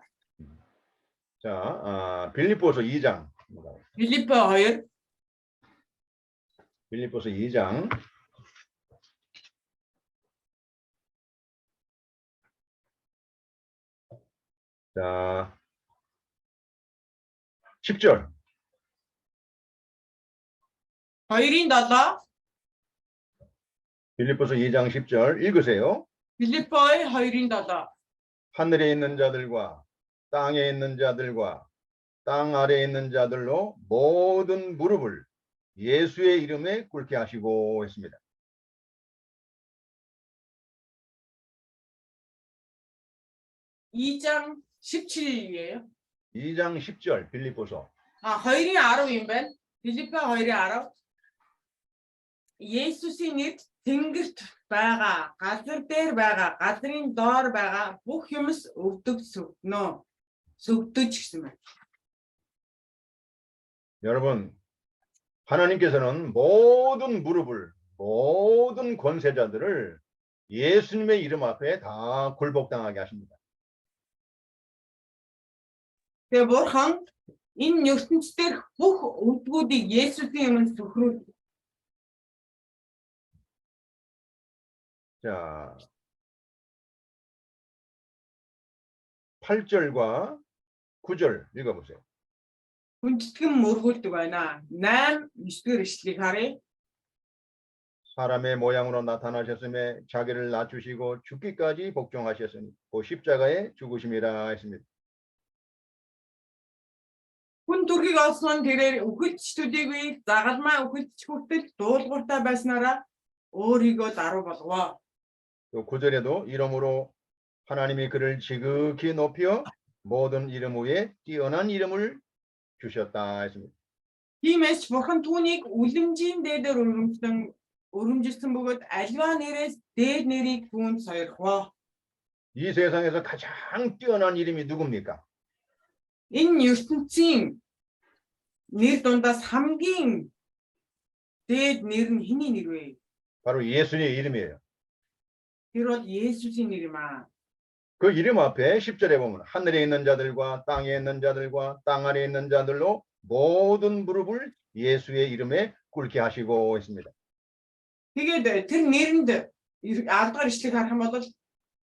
자, 빌립보서 2장. Филиппо 2. 빌립보서 2장. 자, 10절. 2-ын 7. 빌립보서 2장 10절 읽으세요. Филиппои 2-ын 7. 하늘에 있는 자들과 땅에 있는 자들과 땅 아래에 있는 자들로 모든 무릎을 예수의 이름에 꿇게 하시고 했습니다. 2장 17이에요. 2장 10절 빌립보서. 2-ын 10 юм байна. Филиппо 2-ын 10. Есүсийн нэрт тэнгэрт байгаа, газар дээр байгаа, газрын доор байгаа бүх юмс өвдөгнө. сүгдэж гэсэн байна. 여러분, 하나님께서는 모든 무릎을, 모든 권세자들을 예수님의 이름 앞에 다 굴복당하게 하십니다. Тэгээ бурхан энэ ертөнцийн дээрх бүх өвдгүүдийг Есүсийн өмнө зөвхөрүүлдэг. 자, 8절과 9절 읽어보세요. Хүндэтгэн мөргүүлдэг байна. 8, 9-р ишлэгийг харъя. 사람의 모양으로 나타나셨음에 자기를 낮추시고 죽기까지 복종하셨으니 그 십자가에 죽으심이라 했습니다. Хүн төрхийг олсон нь тэрээр үхэлчдүүдийг загалмай үхэлч хүртэл дуулууртай байснараа өөрийгөө даруй болгоо. 또 9절에도 이름으로 하나님이 그를 지극히 높여 모든 이름 위에 뛰어난 이름을 주셨다 했습니다. Тиймээс бурхан түүнийг үлэмжийн дээдээр өргөмжилсөн бөгөөд аливаа нэрээс дээд нэрийг түүнд сойрхоо. 이 세상에서 가장 뛰어난 이름이 누굽니까? Энэ ертөнцийн нэр дундаас хамгийн дээд нэр нь хэний нэр вэ? 바로 예수님의 이름이에요. Тэр бол Есүсийн нэр юм аа. 그 이름 앞에 10절에 보면 하늘에 있는 자들과 땅에 있는 자들과 땅 아래에 있는 자들로 모든 무릎을 예수의 이름에 꿇게 하시고 있습니다. Тэгээд тэр нэрэнд 10-р ишлэгийг харах юм бол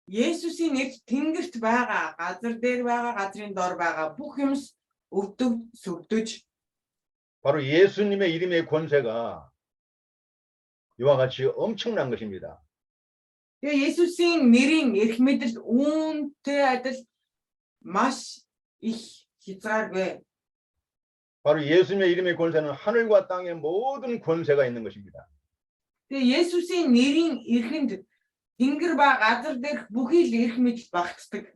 Есүсийн нэр тэнгэрт байгаа, газар дээр байгаа, газрын дор байгаа бүх юмс өвдөж, сүрдэж. 바로 예수님의 이름의 권세가 이와 같이 엄청난 것입니다. Тэгээ Есүсийн нэрийн эрх мэдэл үүнтэй адил маш их хязгааргүй. 바로 예수님의 이름의 권세는 하늘과 땅의 모든 권세가 있는 것입니다. Тэгээ Есүсийн нэрийн эрхэнд тэнгэр ба газар дээрх бүхий л эрх мэдэл багтдаг.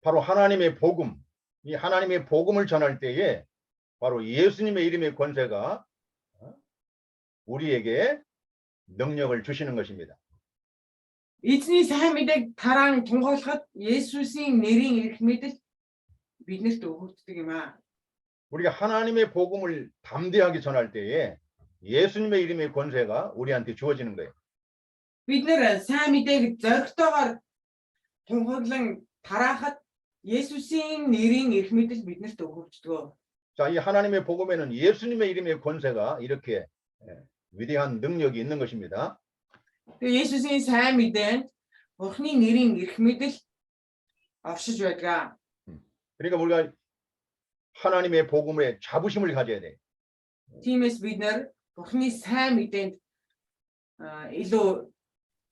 바로 하나님의 복음, 이 하나님의 복음을 전할 때에 바로 예수님의 이름의 권세가 우리에게 능력을 주시는 것입니다. Эзний сайн мэдээг тараан тунгаглахад Есүсийн нэрийн эрх мэдэл биднэрт өгөгддөг юм аа. 우리가 하나님의 복음을 담대하게 전할 때에 예수님의 이름의 권세가 우리한테 주어지는 거예요. Бид нэр сайн мэдээг зоригтойгоор тунхаглан тараахад Есүсийн нэрийн эрх мэдэл биднэрт өгөгддөг. 자, 이 하나님의 복음에는 예수님의 이름의 권세가 이렇게 위대한 능력이 있는 것입니다. Тэгээ Есүсийн сайн мэдээнд Бурхны нэрийн эрх мэдэл оршиж байдаг. 그러니까 우리가 하나님의 복음에 자부심을 가져야 돼. Тиймээс бид нэр Бурхны сайн мэдээнд илүү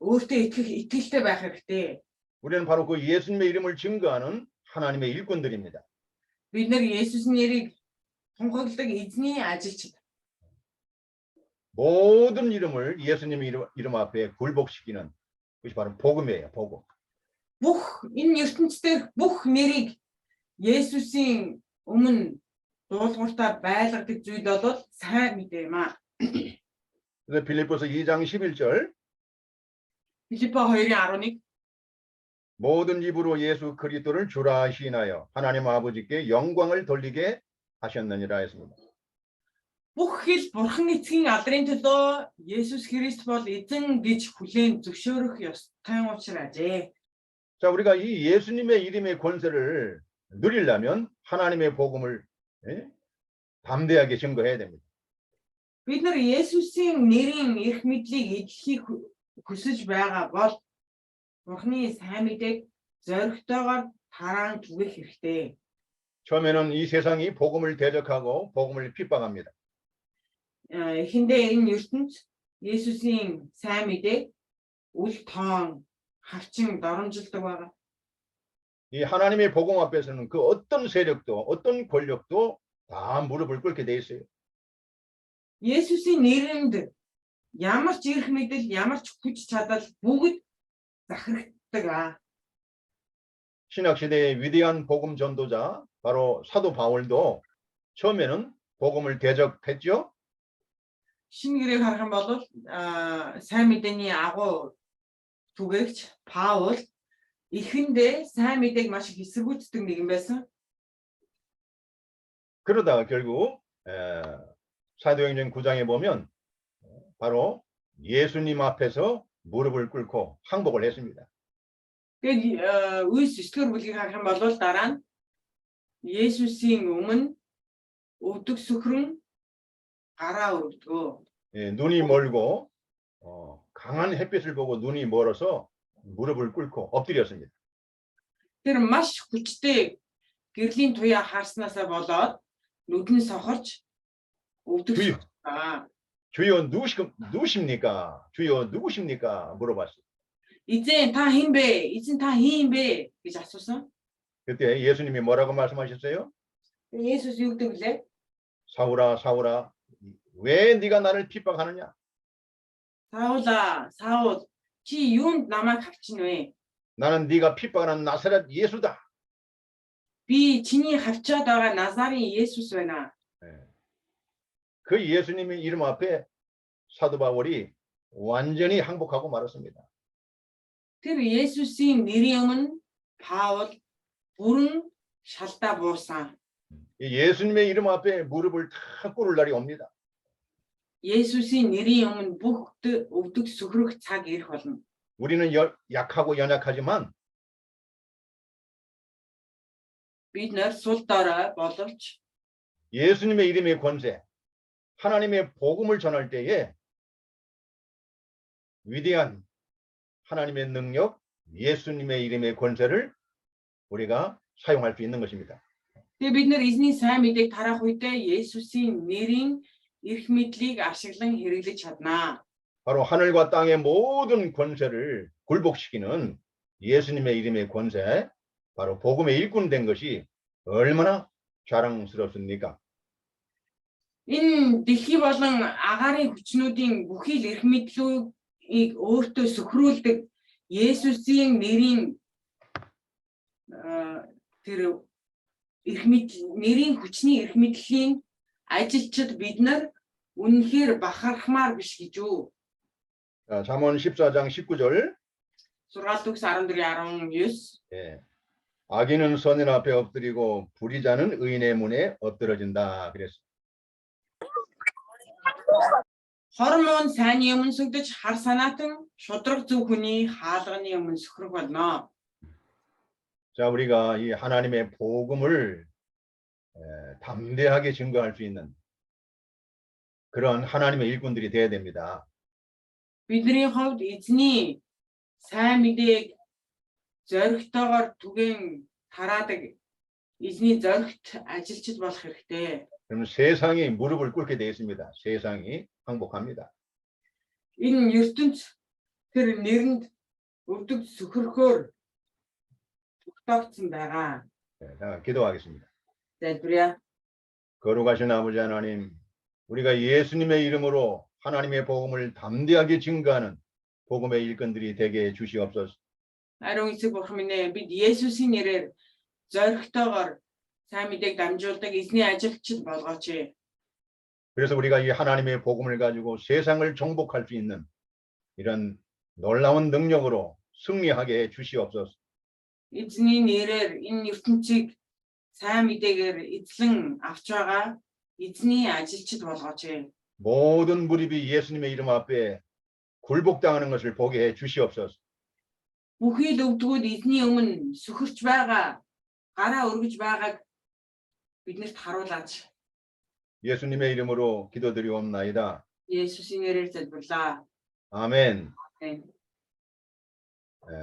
өөртөө итгэх итгэлтэй байх хэрэгтэй. 우리는 바로 그 예수님의 이름을 증거하는 하나님의 일꾼들입니다. Бид нэр Есүсийн нэрийг тунхагладаг эзний ажилчид. 모든 이름을 예수님의 이름 앞에 굴복시키는 것이 바로 복음이에요. 복음. Бүх энэ ертөнцийн бүх нэрийг Есүсийн өмнө дуулууртаа байлгадаг зүйл бол сайн мэдээ юм аа. 그래서 빌립보서 2장 11절 Филиппо 2:11 모든 입으로 예수 그리스도를 주라 시인하여 하나님 아버지께 영광을 돌리게 하셨느니라 했습니다. бүх хэл бурхан эцгийн алдрын төлөө Есүс Христ бол эзэн гэж хүлээн зөвшөөрөх ёстой учраас. 자, 우리가 이 예수님의 이름의 권세를 누리려면 하나님의 복음을 담대하게 증거해야 됩니다. Бид нар Есүсийн нэрийн эрх мэдлийг эзлэхийг хүсэж байгаа бол Бурхны сайн мэдээг зоригтойгоор тараан түгэх хэрэгтэй. 처음에는 이 세상이 복음을 대적하고 복음을 핍박합니다. Эхэндээ энэ ертөнд Есүсийн сайн мэдээг үл тоон хавчин доромжилдог байгаа. 이 하나님의 복음 앞에서는 그 어떤 세력도 어떤 권력도 다 무릎을 꿇게 돼 있어요. Есүсийн нэрэнд ямар ч эрх мэдэл, ямар ч хүч чадал бүгд захирагддаг. 신약 시대의 위대한 복음 전도자 바로 사도 바울도 처음에는 복음을 대적했죠. Шинэ гэрээ харах юм бол сайн мэдээний агуу түгээгч Паул эхэндээ сайн мэдээг маш их эсэргүүцдэг нэгэн байсан. 그러다가 결국 사도행전 9장에 보면 바로 예수님 앞에서 무릎을 꿇고 항복을 했습니다. Тэгээд үс сэтгэр бүлгийг харах юм бол дараа нь Есүсийн өмнө өвдөг сүхрэн гараа өргөдгөө. 예, 눈이 멀고 강한 햇빛을 보고 눈이 멀어서 무릎을 꿇고 엎드렸습니다. Тэр маш хүчтэй гэрлийн туяа харснаасаа болоод нүдэн сохорч өвдөг 주여, сүхрээ. 주여 누구십니까? 주여 누구십니까? 물어봤어요. Эзэн та хэн бэ? Эзэн та хэн бэ гэж асуусан. 그때 예수님이 뭐라고 말씀하셨어요? Есүс юу гэдэг лээ? 사울아, 사울아, 왜 네가 나를 핍박하느냐? Саул, чи юунд намайг хавчин вэ? 나는 네가 핍박하는 나사렛 예수다. Би чиний хавчаад байгаа Назарын Есүс байна. 그 예수님의 이름 앞에 사도 바울이 완전히 항복하고 말았습니다. Тэр Есүсийн нэрийн өмнө Паул бүрэн шалдаа буусан. 이 예수님의 이름 앞에 무릎을 탁 꿇을 날이 옵니다. Есүсийн нэрийн өмнө бүх өвдөг сүхрэх цаг ирэх болно. 우리는 약하고 연약하지만 Бид нэр сул дорой боловч 예수님의 이름의 권세, 하나님의 복음을 전할 때에 위대한 하나님의 능력, 예수님의 이름의 권세를 우리가 사용할 수 있는 것입니다. тэгээ бид нэр эзний сайн мэдээг тараах үедээ Есүсийн нэрийн эрх мэдлийг ашиглан хэрэглэж чаднаа. 바로 하늘과 땅의 모든 권세를 굴복시키는 예수님의 이름의 권세, 바로 복음의 일꾼 된 것이 얼마나 자랑스럽습니까? Энэ дэлхий болон агаарын хүчнүүдийн бүхий л эрх мэдлийг өөртөө сөхрүүлдэг Есүсийн нэрийн тэр нэрийн хүчний эрх мэдлийн ажилчид бид нар үнэхээр бахархмаар биш гэж үү? 잠언 14장 19절. 6 төгс 14-19. 예. 악인은 선인 앞에 엎드리고 불의자는 의인의 문에 엎드러진다 그랬어요. Хормон сайнны өмнө сүгдэж хар санаатан шудраг зөв хүний хаалганы өмнө сүхрэх болно. 자, 우리가 이 하나님의 복음을 담대하게 증거할 수 있는 그런 하나님의 일꾼들이 되어야 됩니다. Бидний хувьд эзний сайн мэдээг зоригтойгоор түгээн тараадаг эзний зоригт ажилчид болох хэрэгтэй. 그러면 세상이 무릎을 꿇게 되어 있습니다. 세상이 항복합니다. Энэ ертөнц тэр нэрэнд өвдөг сүхрөхөөр тогтоогдсон байгаа. 자, 기도하겠습니다. Залбирая. 거룩하신 아버지 하나님, 우리가 예수님의 이름으로 하나님의 복음을 담대하게 증거하는 복음의 일꾼들이 되게 해 주시옵소서. Ариун эцэг бурхан минь ээ, бид Есүсийн нэрээр зоригтойгоор сайн мэдээг дамжуулдаг эзний ажилчид болгооч. 그래서 우리가 이 하나님의 복음을 가지고 세상을 정복할 수 있는 이런 놀라운 능력으로 승리하게 해 주시옵소서. Эзний нэрээр энэ ертөнцийг сайн мэдээгээр эзлэн авч байгаа эзний ажилчид болгооч. 모든 무릎이 예수님의 이름 앞에 굴복당하는 것을 보게 해 주시옵소서. Бүхий л өвдгүүд эзний өмнө сүхэрч байгаа, гараа өргөж байгааг биднэрт харуулаач. 예수님의 이름으로 기도드리옵나이다. Есүсийн нэрээр залбирлаа. 아멘. Амен. 예.